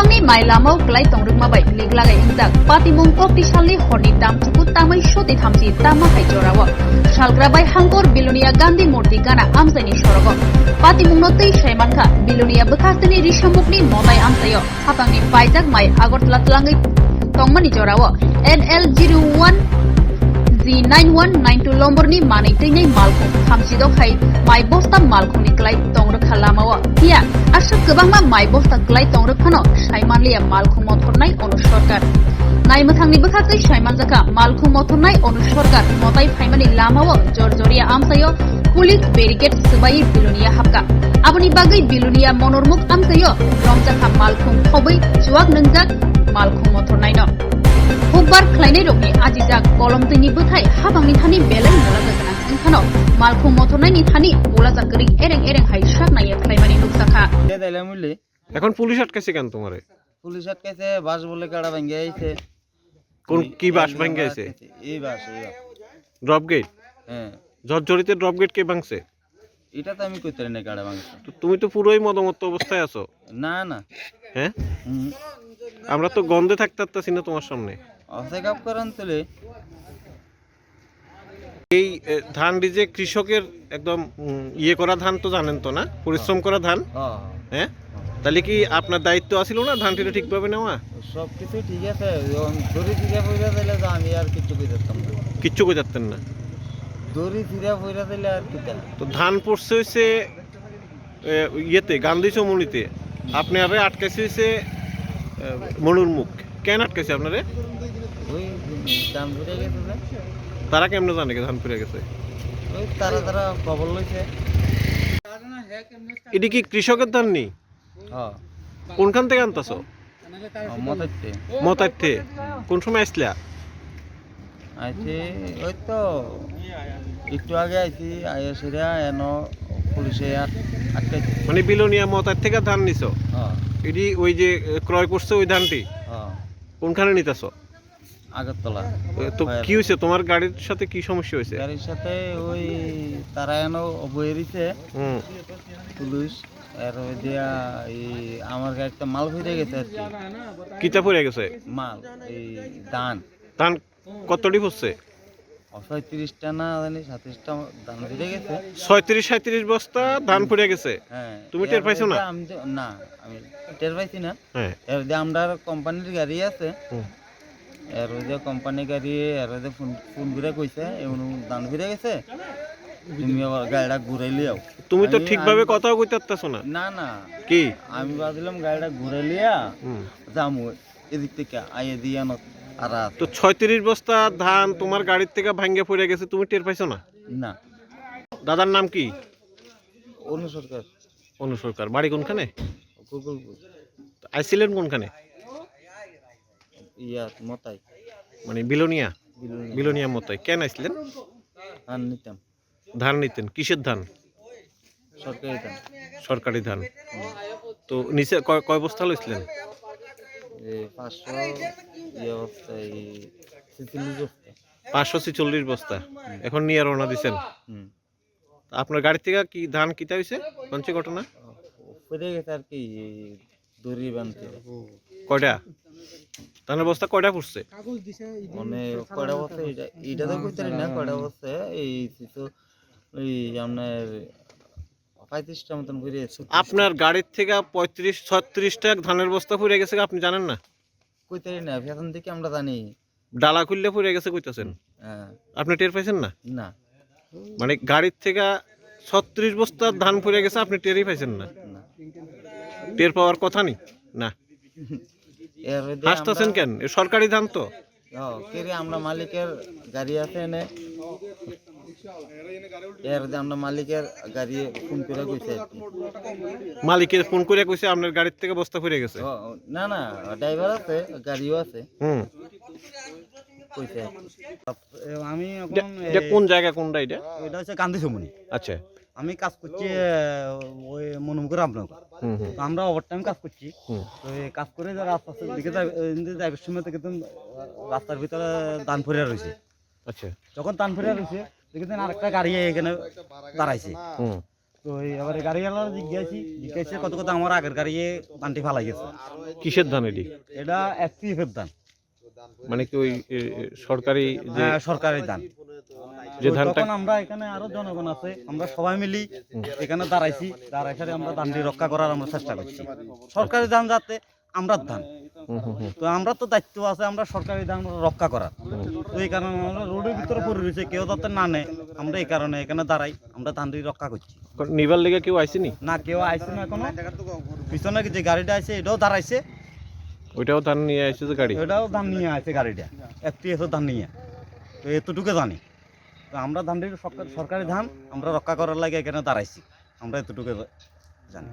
habangni mai lamau klai tongrungma bai liglagai ingjak patimung kokti salni horni damchuku tamai soti thamsi tama hai jorawo salgra bai hangor bilunia gandhi murti gana amsaini sorogo patimungno tei saimankha bilunia bekhastini rishamukni motai amsayo habangni paijak mai agortla tlangai tongmani jorawo NL01 G9192 lomborni manai teinai malkhung thamsidok hai mai bosta malkhungni klai tongrokha lamao hiya asuk gobangma mai bosta klai tongrokhano saimanliya malkhung mothornai onu sorkar naimthangni bokhakai saimanjaka malkhung mothornai onu sorkar motai phaimani lamao jorjoriya amsayo pulik barricade subai bilunia hapka aboni bagai bilunia monormuk amsayo romjaka malkhung khobai juak nengjak malkhung mothornai no Hukbar khlainai rokni ajijak kolom tini bethai habangni thani belai mulaga gana engkhano malkhung mothornaini thani bolajak gori ereng ereng hai saknaiya khlaimani nuksakha দেইলা মুলি এখন police আটকাইছে কেন তোমারে? Police আটকাইছে বাস বলে কাড়া ভাঙ্গে আইছে কোন কি বাস ভাঙে আইছে? এই বাস ড্রপ গেট? হ্যাঁ জর্জরিতে ড্রপ গেট কে ভাঙছে? এটা তো আমি কইতে না কাড়া ভাঙছে তো তুমি তো পুরোই মদমত্ত অবস্থায় আছো। না না হ্যাঁ আমরা তো গন্ধে থাকতে পারতাছি না তোমার সামনে। অসেক আপ করেন তুলে এই ধানটি যে কৃষকের একদম ইয়ে করা ধান তো জানেন তো না, পরিশ্রম করা ধান। হ্যাঁ তাহলে কি আপনার দায়িত্ব আছিল না ধানটিটা ঠিকভাবে নেওয়া? সব কিছু ঠিক আছে দড়ি ফিরা পইরা দিলে তো আমি আর কিছু কই দিতাম না কিচ্ছু কই যাচ্তেন না। দড়ি ফিরা পইরা দিলে আর কি তো ধান পড়ছে হইছে ইয়েতে গান্ধী চমুনিতে, আপনি আরে আটকাইছে হইছে মনুর মুখ। কেন আটকাইছে আপনারে? ওই দাম ফিরে গেছে যে তারা কেমনে জানে ধান ফিরে গেছে? ওই তারা খবর লইছে। এটি কি কৃষকের ধান নি? হ্যাঁ কোনখান থেকে আনতাছো? মতাইতে মতাইতে। কোন সময় আসলা? আইছি ওই তো একটু আগে আইছি আইয়া সেরা এন পুলিশে আটকাইছে। মানে বিলোনিয়া মতার থেকে ধান নিছো? হ্যাঁ এটি ওই যে ক্রয় করছে ওই ধানটি হ্যাঁ কোনখানে নিতেছো? আগরতলা। তো কি হয়েছে তোমার গাড়ির সাথে, কি সমস্যা হয়েছে? গাড়ির সাথে ওই তারা এন বয়ে দিছে পুলিশ আর ওই দিয়া এই আমার গাড়িতে মাল ফিরে গেছে আর কি। কিতা পড়ে গেছে? মাল এই ধান ধান কতটি হচ্ছে? 35টা না জানি 37টা ধান ফিরে গেছে। 37-37 বস্তা ধান পড়ে গেছে। হ্যাঁ তুমি টের পাইছো না? না আমি টের পাইছি না। হ্যাঁ এর যে আমরা কোম্পানির গাড়ি আছে এর ওই যে কোম্পানি গাড়ি এর ওই যে ফোন ঘুরে কইছে এমন ধান ফিরে গেছে তুমি আবার গাড়িটা ঘুরাই লিয়াও। তুমি তো ঠিকভাবে কথাও কইতে পারতাছো না। না না কি আমি ভাবছিলাম গাড়িটা ঘুরে লিয়া যামু এদিক থেকে আইয়ে দিয়া না। আর তো 36 বস্তা ধান তোমার গাড়ির থেকে ভাঙ্গে পড়ে গেছে, তুমি টের পাইছো না? না দাদার নাম কি? অনু সরকার। অনু সরকার। বাড়ি কোনখানে? গোকুলপুর। আইছিলেন কোনখানে? ইয়া মতাই মানে বিলোনিয়া? বিলোনিয়া মতাই। কেন আইছিলেন? ধান নিতাম। ধান নিতেন? কিসের ধান? সরকারি ধান। সরকারি ধান। তো নিচে কয় বস্তা লইছিলেন? 500 ইয়ে অবস্থায় 46 বস্তা। 546 বস্তা। এখন নিয়ে রওনা দিছেন? আপনার গাড়ি থেকে কি ধান কিতা হইছে? কোনছে ঘটনা? পড়ে গেছে আর কি দড়ি বানতে। কয়টা ধানের বস্তা কয়টা পড়ছে? মানে কয়টা বস্তা এটা তো কইতে না কয়টা বস্তা এই তো ওই আপনার 35টা মতন পড়ে আছে। আপনার গাড়ির থেকে 35-36টা ধানের বস্তা পড়ে গেছে, আপনি জানেন না? কইতে না ফেতন থেকে আমরা জানি। ডালা খুললে পড়ে গেছে কইতাছেন? হ্যাঁ আপনি টের পাইছেন না? না মানে গাড়ির থেকে 36 বস্তা ধান পড়ে গেছে, আপনি টেরই পাইছেন না? টের পাওয়ার কথা নি না। এর হাসতেছেন কেন? এ সরকারি ধান তো। কেরে আমরা মালিকের গাড়ি আছে এনে এর যে আমরা মালিকের গাড়ি ফোন করে কইছে আর কি। মালিকের ফোন করে কইছে আপনার গাড়ির থেকে বস্তা পড়ে গেছে? না না ড্রাইভার আছে গাড়িও আছে কইছে। আমি এখন এটা কোন জায়গা, কোনটা এটা? এটা হচ্ছে গান্ধী চমুনি। আচ্ছা আমি কাজ করছি ওই মনুমপুর আপনার। আমরা ওভারটাইম কাজ করছি। তো এই কাজ করে যারা আস্তে আস্তে দিকে যাইবার সময় থেকে রাস্তার ভিতরে ধান ফেরিয়া রয়েছে। আচ্ছা যখন ধান ফেরিয়া রয়েছে দেখেছেন আরেকটা গাড়ি এখানে দাঁড়াইছে। তো এবারে গাড়িওয়ালা জিজ্ঞাসা কত কত আমার আগের গাড়ি ধানটি ফালাই গেছে। কিসের ধান এটি? এটা SPF এর ধান, মানে কি ওই সরকারি যে সরকারি ধান। যে ধানটা তখন আমরা এখানে আরো জনগণ আছে, আমরা সবাই মিলি এখানে দাঁড়াইছি, দাঁড়াইছে আমরা ধানটি রক্ষা করার আমরা চেষ্টা করছি। সরকারি ধান যাতে আমরা ধান, তো আমরা তো দায়িত্ব আছে আমরা সরকারি ধান রক্ষা করার। তো এই কারণে আমরা রোডের ভিতরে পড়ে রয়েছে, কেউ যাতে না নেয়, আমরা এই কারণে এখানে দাঁড়াই, আমরা ধানটি রক্ষা করছি। নিবার লেগে কেউ আইসেনি? না, কেউ আইছে না এখনো। পিছনে যে গাড়িটা আছে এটাও দাঁড়াইছে, ওইটাও ধান নিয়ে আসছে যে গাড়ি? এটাও ধান নিয়ে আছে গাড়িটা, FTS ধান নিয়ে। তো এতটুকু জানি, তো আমরা ধানটি সরকারি ধান আমরা রক্ষা করার লাগে এখানে দাঁড়াইছি, আমরা এতটুকু জানি।